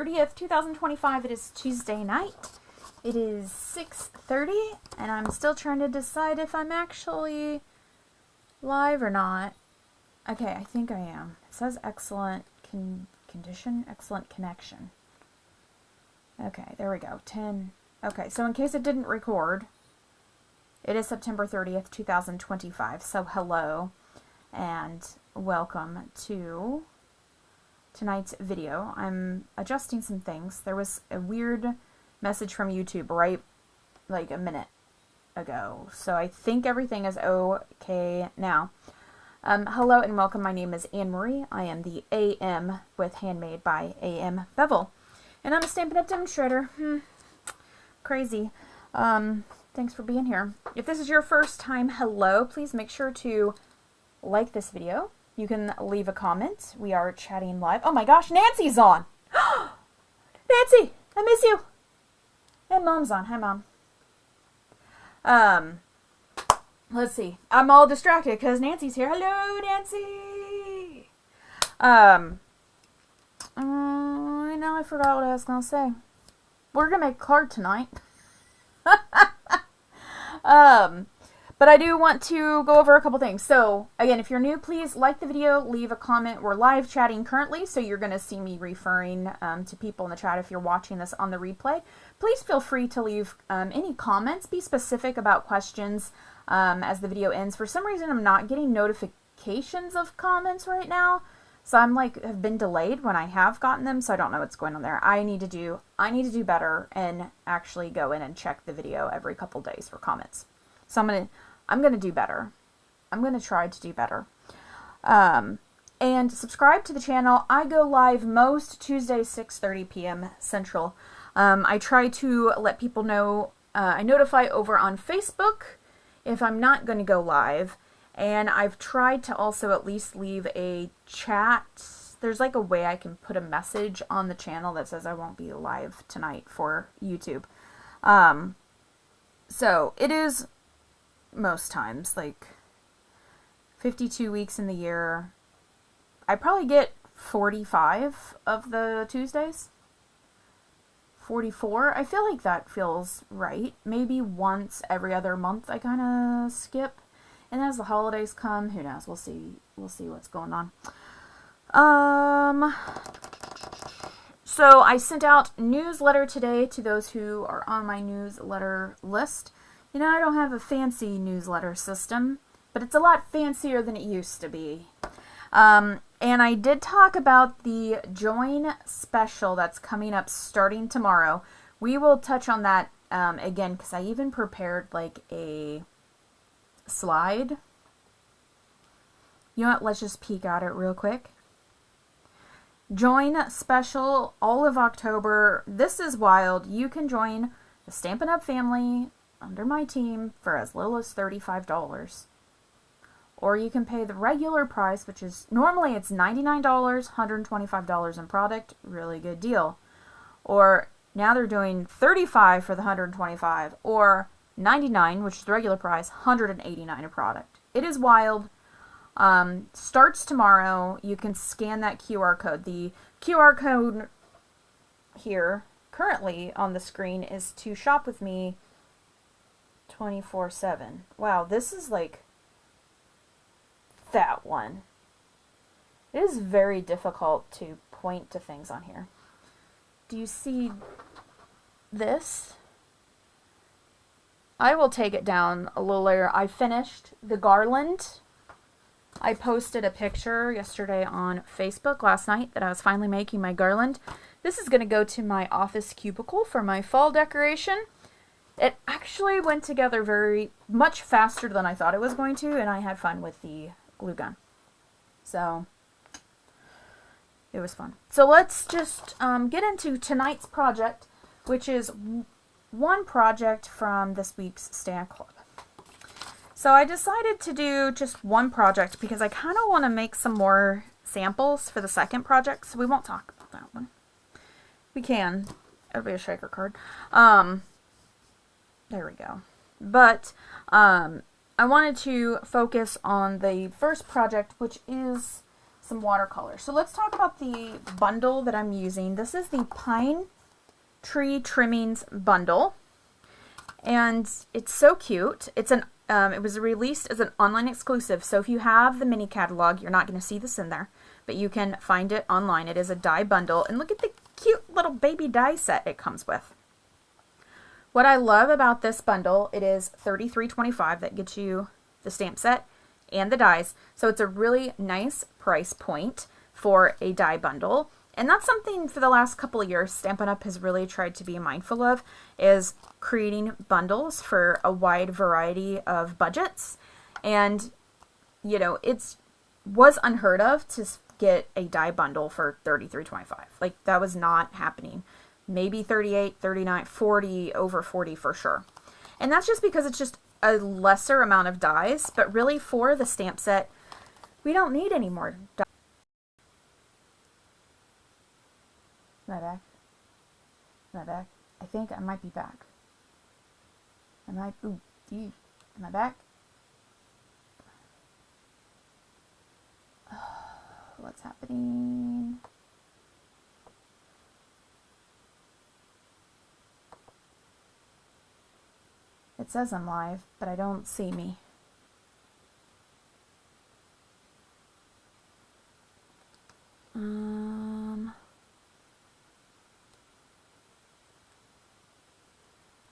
30th, 2025. It is Tuesday night. It is 6:30, and I'm still trying to decide if I'm actually live or not. Okay, I think I am. It says excellent condition, excellent connection. Okay, there we go. 10. Okay, so in case it didn't record, it is September 30th, 2025. So hello, and welcome to tonight's video. I'm adjusting some things. There was a weird message from YouTube right like a minute ago, so I think everything is okay now. Hello and welcome. My name is Anne-Marie. I am the AM with Handmade by AM Bevel, and I'm a Stampinup demonstrator. Crazy. Thanks for being here. If this is your first time, hello. Please make sure to like this video. You can leave a comment. We are chatting live. Oh my gosh, Nancy's on! Nancy, I miss you! And Mom's on. Hi, Mom. Let's see. I'm all distracted because Nancy's here. Hello, Nancy! Now I forgot what I was going to say. We're going to make a card tonight. But I do want to go over a couple things. So, again, if you're new, please like the video, leave a comment. We're live chatting currently, so you're going to see me referring to people in the chat if you're watching this on the replay. Please feel free to leave any comments. Be specific about questions as the video ends. For some reason, I'm not getting notifications of comments right now. So I'm have been delayed when I have gotten them, so I don't know what's going on there. I need to do better and actually go in and check the video every couple days for comments. So I'm gonna do better. I'm gonna try to do better. And subscribe to the channel. I go live most Tuesdays, 6:30 p.m. Central. I try to let people know. I notify over on Facebook if I'm not going to go live. And I've tried to also at least leave a chat. There's like a way I can put a message on the channel that says I won't be live tonight for YouTube. So it is most times like 52 weeks in the year. I probably get 45 of the Tuesdays. 44. I feel like that feels right. Maybe once every other month I kind of skip. And as the holidays come, who knows? We'll see what's going on. So I sent out newsletter today to those who are on my newsletter list. You know, I don't have a fancy newsletter system, but it's a lot fancier than it used to be. And I did talk about the Join special that's coming up starting tomorrow. We will touch on that again, because I even prepared like a slide. You know what? Let's just peek at it real quick. Join special all of October. This is wild. You can join the Stampinup family under my team for as little as $35. Or you can pay the regular price, which is normally it's $99, $125 in product. Really good deal. Or now they're doing $35 for the $125, or $99, which is the regular price, $189 a product. It is wild. Starts tomorrow. You can scan that QR code. The QR code here currently on the screen is to shop with me 24/7. Wow, this is like that one. It is very difficult to point to things on here. Do you see this? I will take it down a little later. I finished the garland. I posted a picture yesterday on Facebook last night that I was finally making my garland. This is going to go to my office cubicle for my fall decoration. It actually went together very much faster than I thought it was going to, and I had fun with the glue gun. So it was fun. So let's just get into tonight's project, which is one project from this week's Stamp Club. So I decided to do just one project because I kind of want to make some more samples for the second project, so we won't talk about that one. We can. It'll be a shaker card. There we go. But I wanted to focus on the first project, which is some watercolor. So let's talk about the bundle that I'm using. This is the Pine Tree Trimmings bundle, and it's so cute. It's an it was released as an online exclusive, so if you have the mini catalog, you're not going to see this in there, but you can find it online. It is a die bundle, and look at the cute little baby die set it comes with. What I love about this bundle, it is $33.25. That gets you the stamp set and the dies, so it's a really nice price point for a die bundle. And that's something for the last couple of years Stampin' Up! Has really tried to be mindful of, is creating bundles for a wide variety of budgets. And, you know, was unheard of to get a die bundle for $33.25. Like, that was not happening. Maybe $38, $39, $40, over $40 for sure. And that's just because it's just a lesser amount of dies, but really for the stamp set, we don't need any more dies. Am I back? Am I back? I think I might be back. Am I? Ooh, am I back? What's happening? It says I'm live, but I don't see me.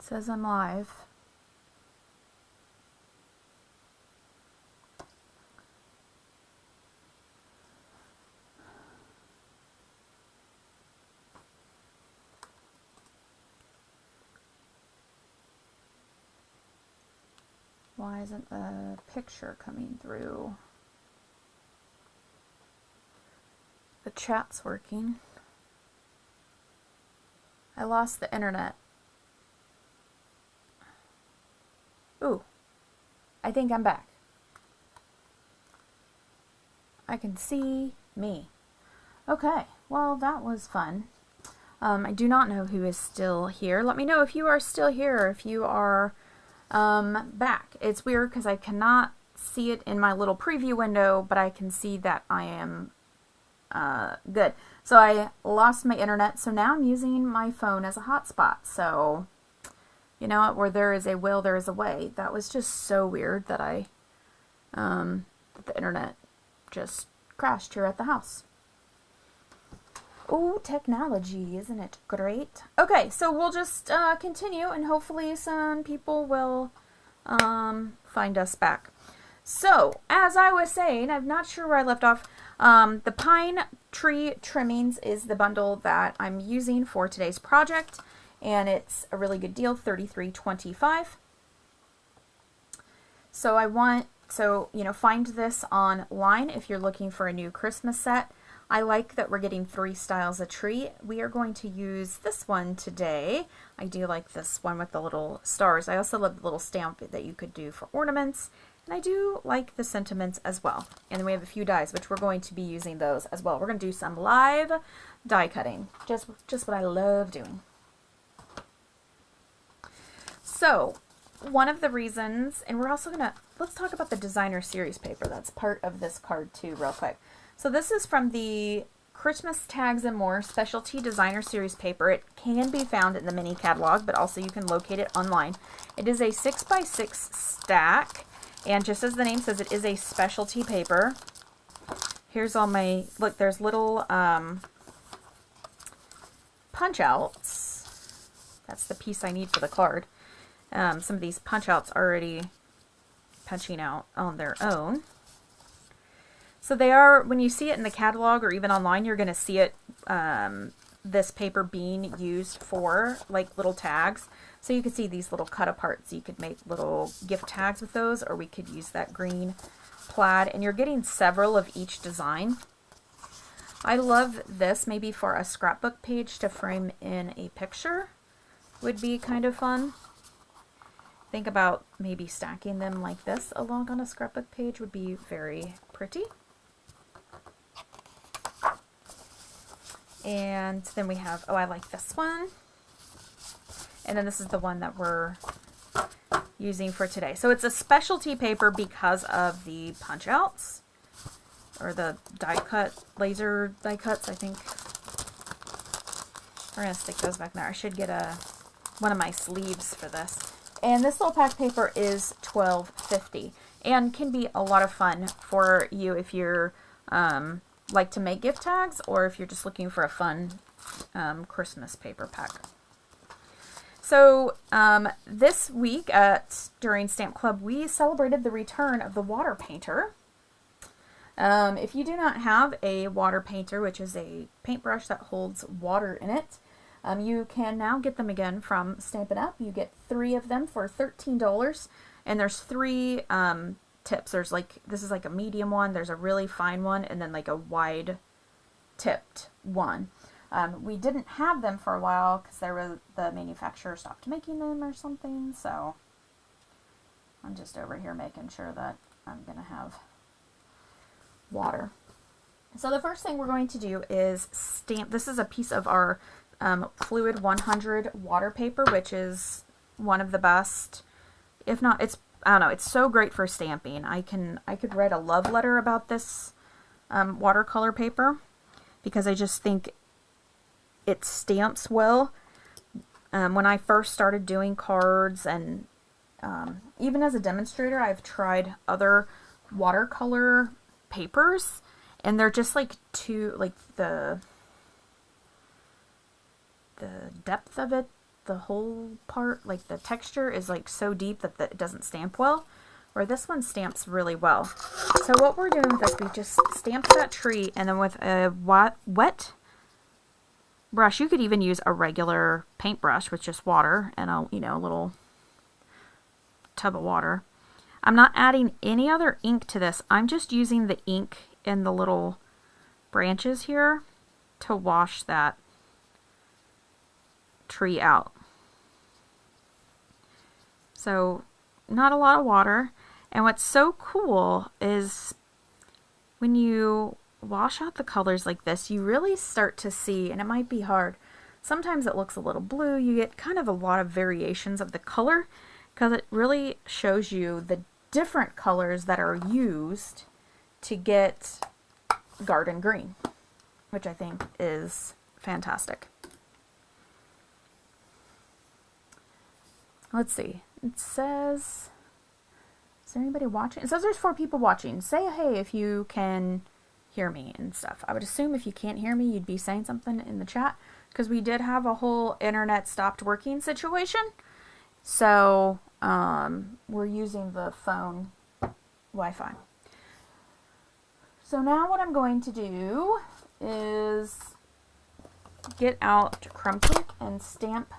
It says I'm live. Why isn't the picture coming through? The chat's working. I lost the internet. Ooh, I think I'm back. I can see me. Okay, well, that was fun. I do not know who is still here. Let me know if you are still here, if you are back. It's weird because I cannot see it in my little preview window, but I can see that I am good. So I lost my internet, so now I'm using my phone as a hotspot. So, you know what, where there is a will, there is a way. That was just so weird that that the internet just crashed here at the house. Oh, technology, isn't it great? Okay, so we'll just continue, and hopefully some people will find us back. So, as I was saying, I'm not sure where I left off. The Pine Tree Trimmings is the bundle that I'm using for today's project, and it's a really good deal, $33.25. So you know, find this online if you're looking for a new Christmas set. I like that we're getting 3 styles of tree. We are going to use this one today. I do like this one with the little stars. I also love the little stamp that you could do for ornaments. And I do like the sentiments as well. And then we have a few dies, which we're going to be using those as well. We're going to do some live die cutting. Just what I love doing. So, one of the reasons, and we're also going to, let's talk about the designer series paper. That's part of this card too, real quick. So this is from the Christmas Tags and More Specialty Designer Series paper. It can be found in the mini catalog, but also you can locate it online. It is a 6x6 stack, and just as the name says, it is a specialty paper. Here's all my, look, there's little punch outs. That's the piece I need for the card. Some of these punch outs already punching out on their own. So they are, when you see it in the catalog or even online, you're going to see it, this paper being used for like little tags. So you can see these little cut aparts. You could make little gift tags with those, or we could use that green plaid. And you're getting several of each design. I love this maybe for a scrapbook page to frame in a picture. Would be kind of fun. Think about maybe stacking them like this along on a scrapbook page would be very pretty. And then we have, oh, I like this one. And then this is the one that we're using for today. So it's a specialty paper because of the punch outs. or the die cut, laser die cuts, I think. We're going to stick those back there. I should get one of my sleeves for this. And this little pack paper is $12.50 and can be a lot of fun for you if you're like to make gift tags, or if you're just looking for a fun Christmas paper pack. So this week during Stamp Club, we celebrated the return of the water painter. If you do not have a water painter, which is a paintbrush that holds water in it, you can now get them again from Stampinup. You get 3 of them for $13, and there's 3 tips. There's this is like a medium one, there's a really fine one, and then like a wide tipped one. We didn't have them for a while because the manufacturer stopped making them or something, so I'm just over here making sure that I'm going to have water. So the first thing we're going to do is stamp. This is a piece of our Fluid 100 water paper, which is one of the best, if not, I don't know, it's so great for stamping. I could write a love letter about this watercolor paper, because I just think it stamps well. When I first started doing cards, and even as a demonstrator, I've tried other watercolor papers, and they're just like the depth of it, the whole part, like the texture is like so deep that it doesn't stamp well, where this one stamps really well. So what we're doing with this, we just stamped that tree, and then with a wet brush, you could even use a regular paintbrush with just water and a little tub of water. I'm not adding any other ink to this. I'm just using the ink in the little branches here to wash that tree out. So not a lot of water. And what's so cool is when you wash out the colors like this, you really start to see, and it might be hard, sometimes it looks a little blue, you get kind of a lot of variations of the color, because it really shows you the different colors that are used to get garden green, which I think is fantastic. Let's see. It says, is there anybody watching? It says there's 4 people watching. Say hey if you can hear me and stuff. I would assume if you can't hear me, you'd be saying something in the chat, because we did have a whole internet stopped working situation. So we're using the phone Wi-Fi. So now what I'm going to do is get out Crumb Kit and stamp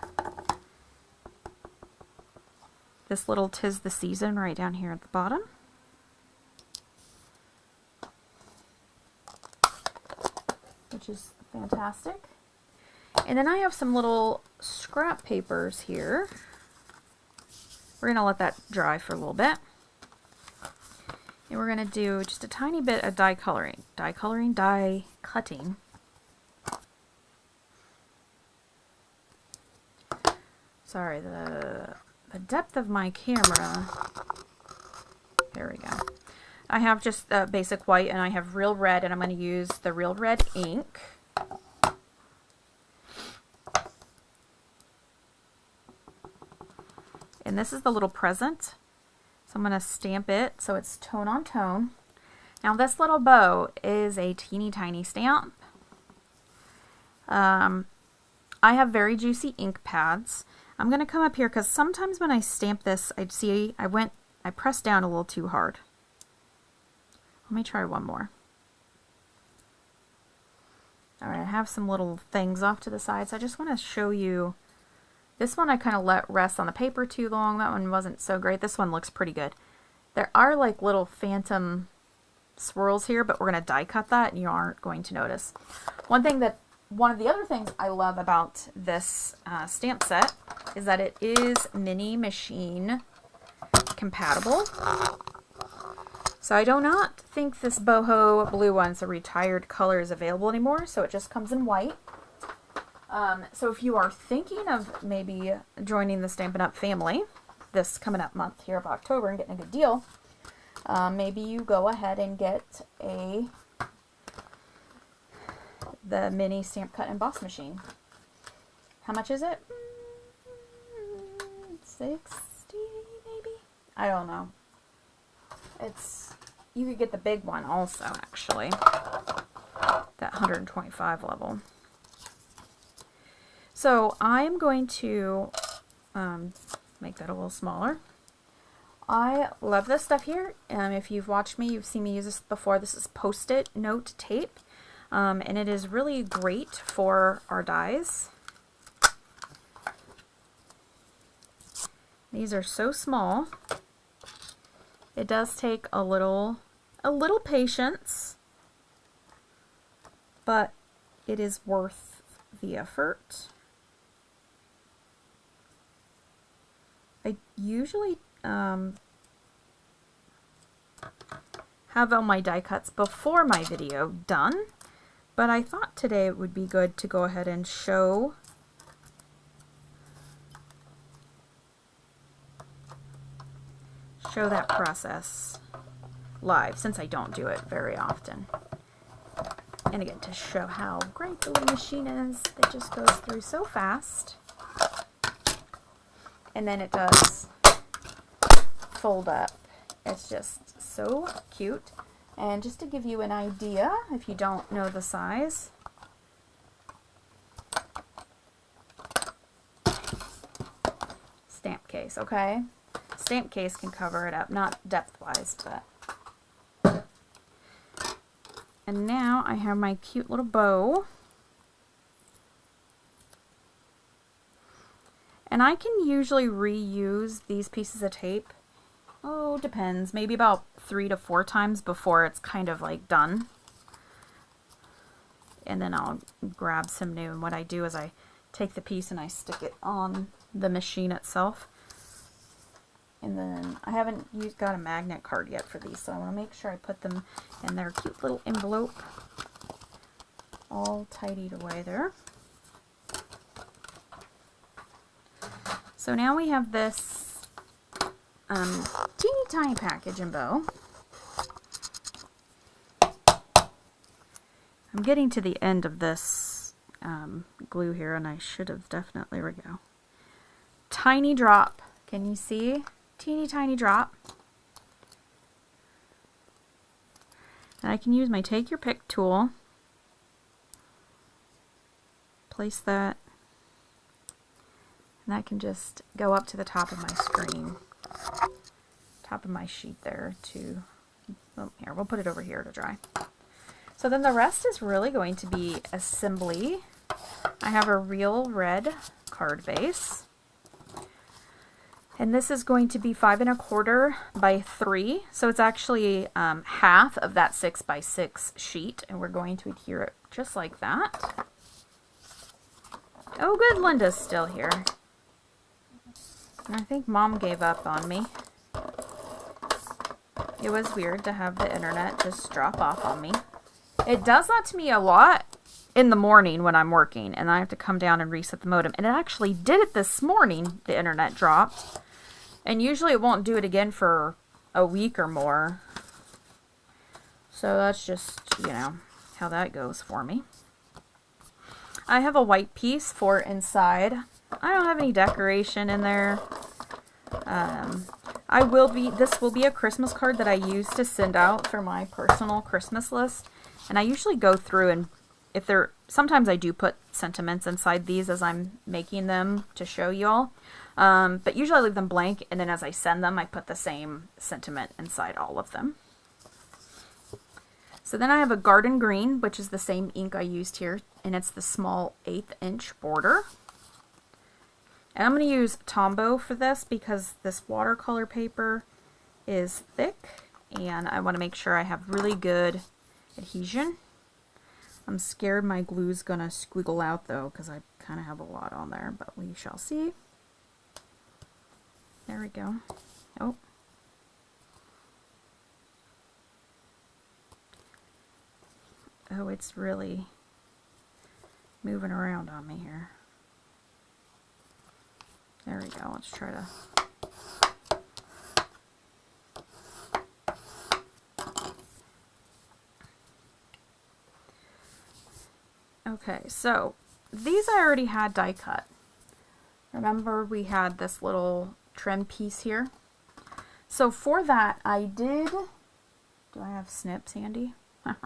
this little "'Tis the Season" right down here at the bottom. Which is fantastic. And then I have some little scrap papers here. We're going to let that dry for a little bit. And we're going to do just a tiny bit of die cutting. Sorry, the depth of my camera. There we go. I have just basic white, and I have real red, and I'm going to use the real red ink. And this is the little present. So I'm going to stamp it so it's tone on tone. Now this little bow is a teeny tiny stamp. I have very juicy ink pads. I'm going to come up here because sometimes when I stamp this, I pressed down a little too hard. Let me try one more. Alright, I have some little things off to the side, so I just want to show you. This one I kind of let rest on the paper too long. That one wasn't so great. This one looks pretty good. There are like little phantom swirls here, but we're going to die cut that and you aren't going to notice. One of the other things I love about this stamp set is that it is mini machine compatible. So I do not think this boho blue one's a retired color is available anymore, so it just comes in white. So if you are thinking of maybe joining the Stampin' Up! Family this coming up month here of October and getting a good deal, maybe you go ahead and get a the mini stamp cut emboss machine. How much is it? 60 maybe? I don't know. You could get the big one also, actually. That 125 level. So I'm going to make that a little smaller. I love this stuff here. If you've watched me, you've seen me use this before. This is Post-it note tape. And it is really great for our dies. These are so small. It does take a little patience, but it is worth the effort. I usually have all my die cuts before my video done, but I thought today it would be good to go ahead and show that process live, since I don't do it very often. And again, to show how great the little machine is, it just goes through so fast. And then it does fold up. It's just so cute. And just to give you an idea, if you don't know the size, stamp case, okay? Stamp case can cover it up, not depth-wise, but. And now I have my cute little bow. And I can usually reuse these pieces of tape. Oh, depends. Maybe about 3 to 4 times before it's kind of like done. And then I'll grab some new. And what I do is I take the piece and I stick it on the machine itself. And then I haven't got a magnet card yet for these, so I want to make sure I put them in their cute little envelope, all tidied away there. So now we have this teeny tiny package and bow. I'm getting to the end of this glue here, and I should have definitely, there we go. Tiny drop. Can you see? Teeny tiny drop. And I can use my take your pick tool. Place that. And that can just go up to the top of my screen. Top of my sheet there to, well, here, we'll put it over here to dry. So then the rest is really going to be assembly. I have a real red card base. And this is going to be 5 1/4 by 3. So it's actually half of that 6 by 6 sheet. And we're going to adhere it just like that. Oh good, Linda's still here. I think Mom gave up on me. It was weird to have the internet just drop off on me. It does that to me a lot in the morning when I'm working, and I have to come down and reset the modem. And it actually did it this morning. The internet dropped. And usually it won't do it again for a week or more. So that's just, you know, how that goes for me. I have a white piece for inside. I don't have any decoration in there. This will be a Christmas card that I use to send out for my personal Christmas list. And I usually go through and sometimes I do put sentiments inside these as I'm making them to show you all. But usually I leave them blank, and then as I send them, I put the same sentiment inside all of them. So then I have a garden green, which is the same ink I used here, and it's the small 1/8 inch border. And I'm going to use Tombow for this because this watercolor paper is thick, and I want to make sure I have really good adhesion. I'm scared my glue's going to squiggle out though, because I kind of have a lot on there, but we shall see. There we go. Oh. Oh, it's really moving around on me here. There we go. Let's try to... Okay, so these I already had die cut. Remember we had this little trim piece here? So for that I did, do I have snips handy? That's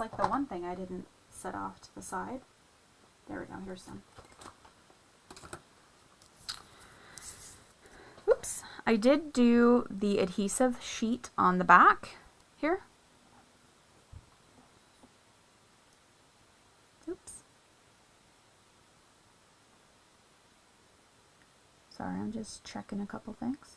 like the one thing I didn't set off to the side. There we go, here's some. Oops, I did do the adhesive sheet on the back here. Oops. Sorry, I'm just checking a couple things.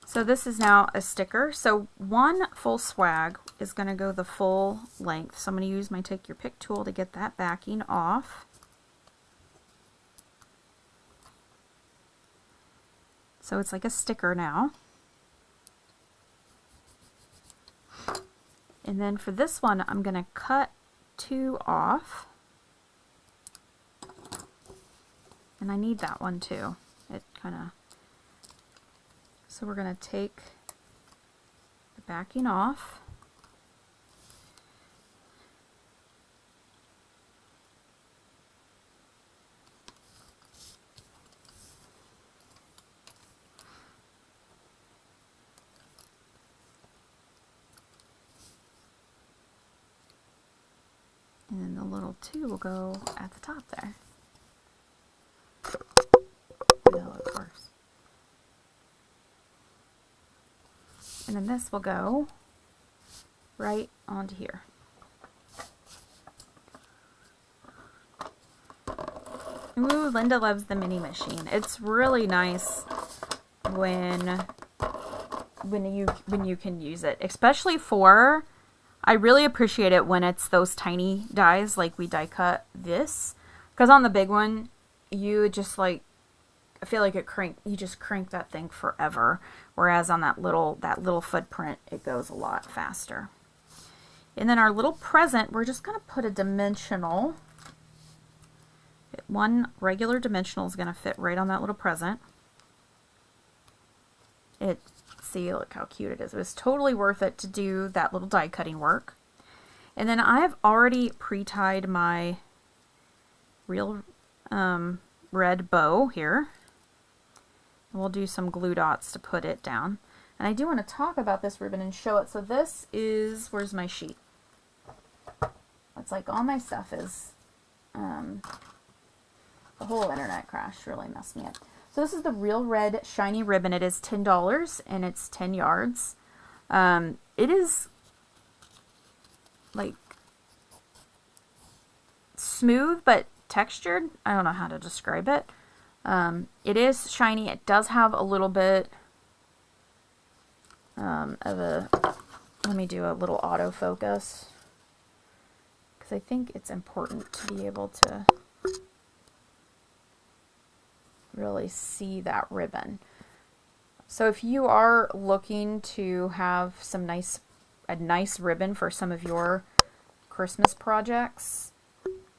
So this is now a sticker. So one full swag is going to go the full length. So I'm going to use my Take Your Pick tool to get that backing off. So it's like a sticker now. And then for this one, I'm going to cut 2 off. And I need that one too. It kind of... So we're going to take the backing off. And then the little 2 will go at the top there. That'll look worse. And then this will go right onto here. Ooh, Linda loves the mini machine. It's really nice when you can use it, especially for, I really appreciate it when it's those tiny dies like we die cut this, because on the big one you just like, I feel like you just crank that thing forever, whereas on that little footprint it goes a lot faster. And then our little present, we're just going to put a dimensional. One regular dimensional is going to fit right on that little present. See, look how cute it is. It was totally worth it to do that little die cutting work. And then I have already pre-tied my real red bow here. We'll do some glue dots to put it down. And I do want to talk about this ribbon and show it. So this is, where's my sheet? It's like all my stuff is, the whole internet crash really messed me up. So this is the real red shiny ribbon. It is $10 and it's 10 yards. It is like smooth but textured. I don't know how to describe it. It is shiny. It does have a little bit of a, let me do a little autofocus, because I think it's important to be able to really see that ribbon. So if you are looking to have a nice ribbon for some of your Christmas projects,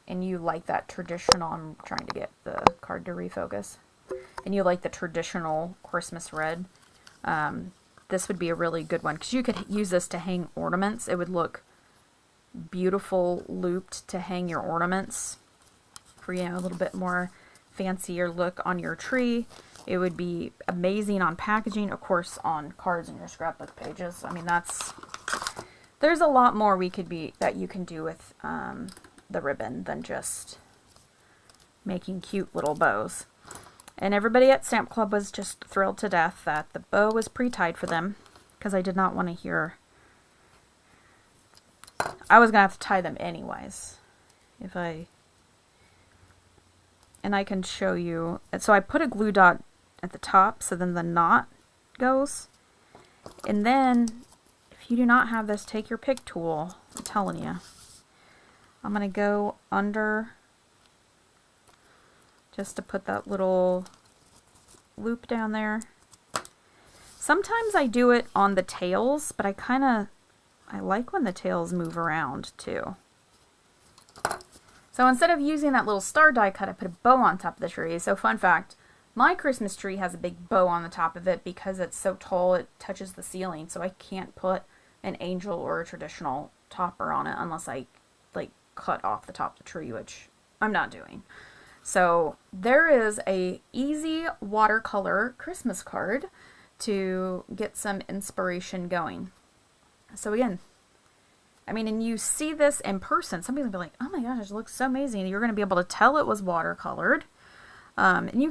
and you like that traditional, I'm trying to get the card to refocus, and you like the traditional Christmas red, this would be a really good one, because you could use this to hang ornaments. It would look beautiful looped to hang your ornaments for, you know, a little bit more fancier look on your tree. It would be amazing on packaging, of course, on cards and your scrapbook pages. I mean, there's a lot more that you can do with the ribbon than just making cute little bows. And everybody at Stamp Club was just thrilled to death that the bow was pre-tied for them, because I did not want to hear, I was gonna have to tie them anyways and I can show you. So I put a glue dot at the top, so then the knot goes. And then if you do not have this Take Your Pick tool, I'm telling you, I'm going to go under just to put that little loop down there. Sometimes I do it on the tails, but I like when the tails move around too. So instead of using that little star die cut, I put a bow on top of the tree. So fun fact, my Christmas tree has a big bow on the top of it because it's so tall it touches the ceiling, so I can't put an angel or a traditional topper on it unless I like cut off the top of the tree, which I'm not doing. So there is a easy watercolor Christmas card to get some inspiration going. So again, I mean, and you see this in person, some people will be like, oh my gosh, it looks so amazing. You're going to be able to tell it was watercolored. And we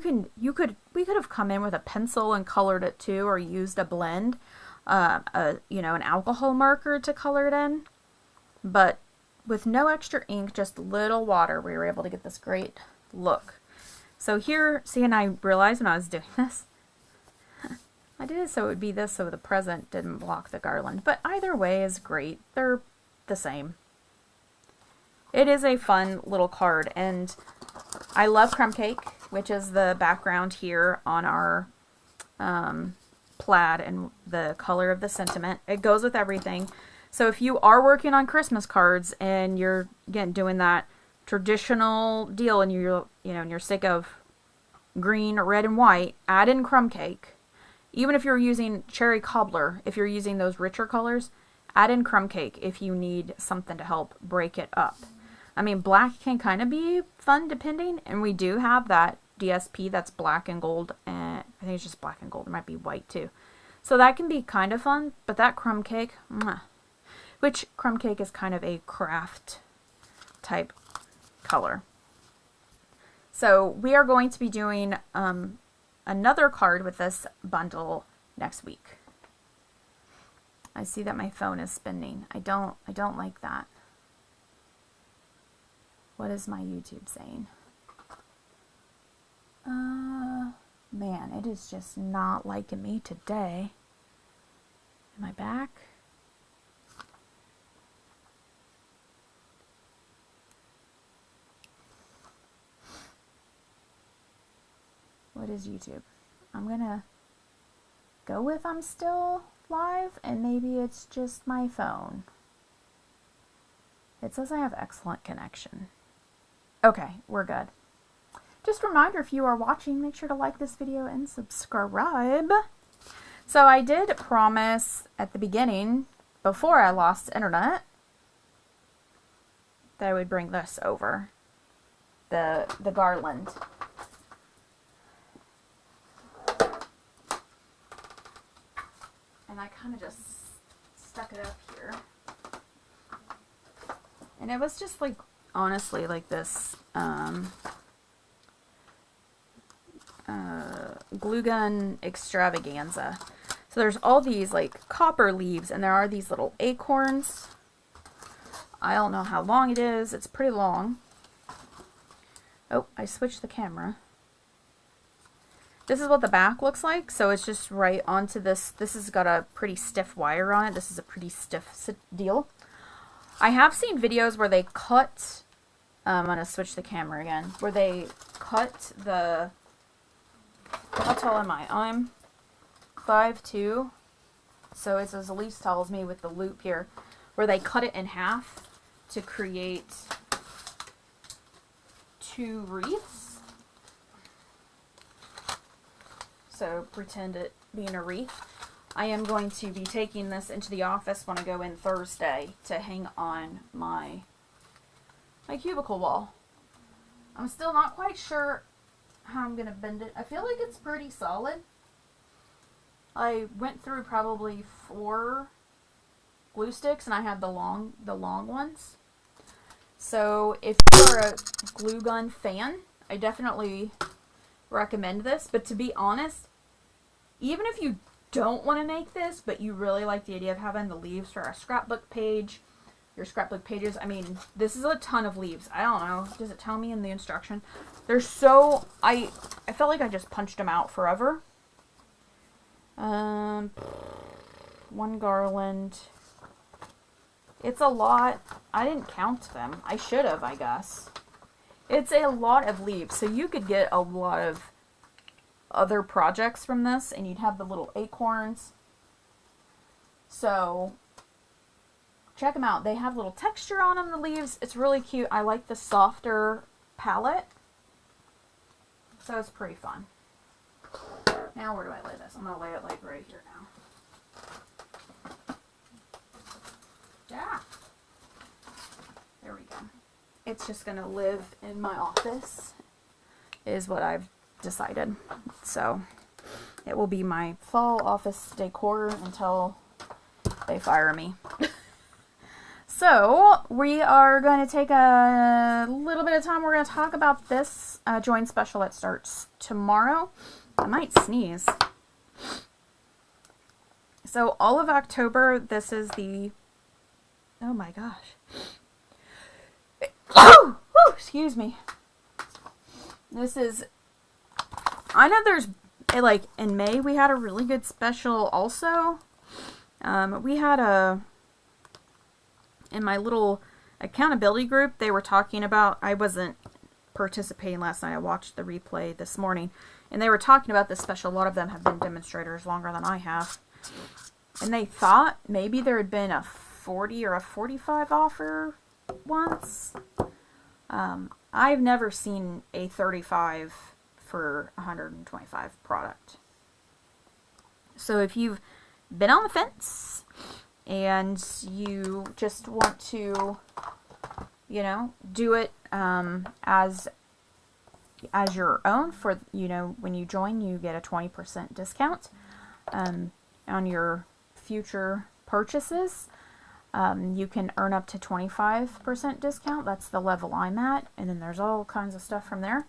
could have come in with a pencil and colored it too, or used a blend, you know, an alcohol marker to color it in. But with no extra ink, just little water, we were able to get this great look. So here, see, and I realized when I was doing this, I did it so it would be this so the present didn't block the garland. But either way is great. They're the same. It is a fun little card, and I love crumb cake, which is the background here on our plaid and the color of the sentiment. It goes with everything. So if you are working on Christmas cards and you're, again, doing that traditional deal and you're sick of green, red, and white, add in crumb cake. Even if you're using cherry cobbler, if you're using those richer colors, add in crumb cake if you need something to help break it up. I mean, black can kind of be fun depending, and we do have that DSP that's black and gold, and I think it's just black and gold. It might be white too. So that can be kind of fun, but that crumb cake, mwah. Which crumb cake is kind of a craft type color. So we are going to be doing another card with this bundle next week. I see that my phone is spinning. I don't like that. What is my YouTube saying? Man, it is just not liking me today. Am I back? What is YouTube? I'm gonna go with I'm still live, and maybe it's just my phone. It says I have excellent connection. Okay, we're good. Just a reminder, if you are watching, make sure to like this video and subscribe. So I did promise at the beginning, before I lost internet, that I would bring this over. The garland. And I kind of just stuck it up here. And it was just like, honestly, like this glue gun extravaganza. So there's all these like copper leaves, and there are these little acorns. I don't know how long it is. It's pretty long. Oh, I switched the camera. This is what the back looks like. So it's just right onto this. This has got a pretty stiff wire on it. This is a pretty stiff deal. I have seen videos where they cut, I'm going to switch the camera again, where they cut the, how tall am I? I'm 5'2", so it's as least tall as me with the loop here, where they cut it in half to create 2 wreaths. So pretend it being a wreath. I am going to be taking this into the office when I go in Thursday to hang on my cubicle wall. I'm still not quite sure how I'm going to bend it. I feel like it's pretty solid. I went through probably 4 glue sticks, and I had the long ones. So if you're a glue gun fan, I definitely recommend this. But to be honest, even if you don't want to make this, but you really like the idea of having the leaves for our scrapbook page, your scrapbook pages, I mean, this is a ton of leaves. I don't know. Does it tell me in the instruction? They're so, I felt like I just punched them out forever. 1 garland. It's a lot. I didn't count them. I should have, I guess. It's a lot of leaves, so you could get a lot of other projects from this, and you'd have the little acorns. So check them out. They have little texture on them, the leaves. It's really cute. I like the softer palette, so it's pretty fun. Now where do I lay this? I'm gonna lay it like right here now. Yeah. There we go. It's just going to live in my office, is what I've decided. So it will be my fall office decor until they fire me. So we are going to take a little bit of time. We're going to talk about this join special that starts tomorrow. I might sneeze. So all of October, this is the, oh my gosh. Oh, excuse me. This is, I know there's, like in May, we had a really good special also. We had in my little accountability group, they were talking about, I wasn't participating last night, I watched the replay this morning, and they were talking about this special. A lot of them have been demonstrators longer than I have. And they thought maybe there had been a 40 or a 45 offer once. I've never seen a 35 for 125 product. So if you've been on the fence and you just want to, you know, do it as your own, for, you know, when you join, you get a 20% discount on your future purchases. You can earn up to 25% discount. That's the level I'm at. And then there's all kinds of stuff from there.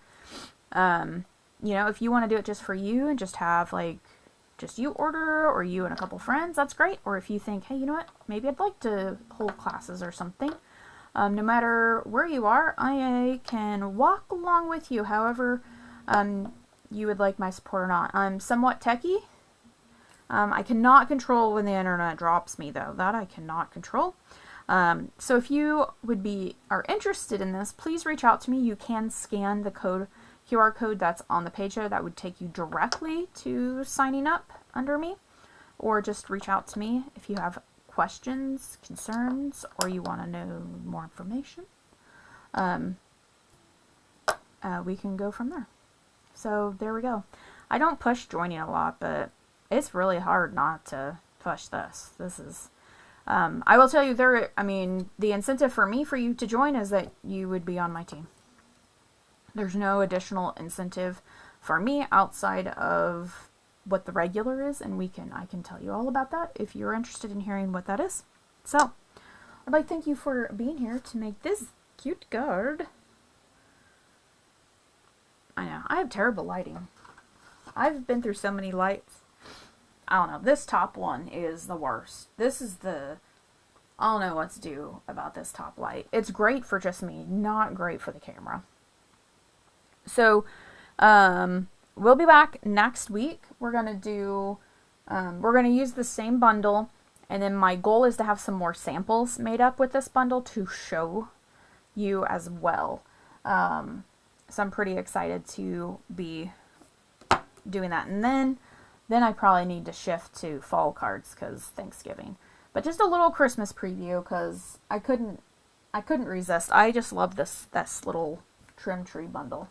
You know, if you want to do it just for you and just have like just you order, or you and a couple friends, that's great. Or if you think, hey, you know what, maybe I'd like to hold classes or something. No matter where you are, I can walk along with you however you would like my support or not. I'm somewhat techie. I cannot control when the internet drops me, though. That I cannot control. So if you are interested in this, please reach out to me. You can scan the QR code that's on the page there. That would take you directly to signing up under me. Or just reach out to me if you have questions, concerns, or you want to know more information. We can go from there. So there we go. I don't push joining a lot, but it's really hard not to push this. This is, I will tell you, the incentive for you to join is that you would be on my team. There's no additional incentive for me outside of what the regular is, and I can tell you all about that if you're interested in hearing what that is. So, I'd like to thank you for being here to make this cute card. I know, I have terrible lighting. I've been through so many lights. I don't know, this top one is the worst. This is I don't know what to do about this top light. It's great for just me, not great for the camera. So, we'll be back next week. We're going to use the same bundle, and then my goal is to have some more samples made up with this bundle to show you as well. So I'm pretty excited to be doing that. And then I probably need to shift to fall cards because Thanksgiving. But just a little Christmas preview because I couldn't resist. I just love this little trim tree bundle.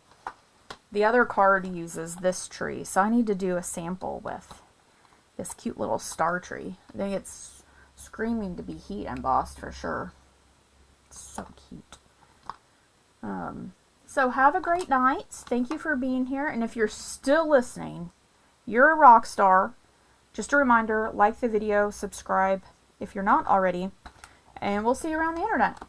The other card uses this tree, so I need to do a sample with this cute little star tree. I think it's screaming to be heat embossed for sure. It's so cute. So have a great night. Thank you for being here. And if you're still listening, you're a rock star. Just a reminder, like the video, subscribe if you're not already, and we'll see you around the internet.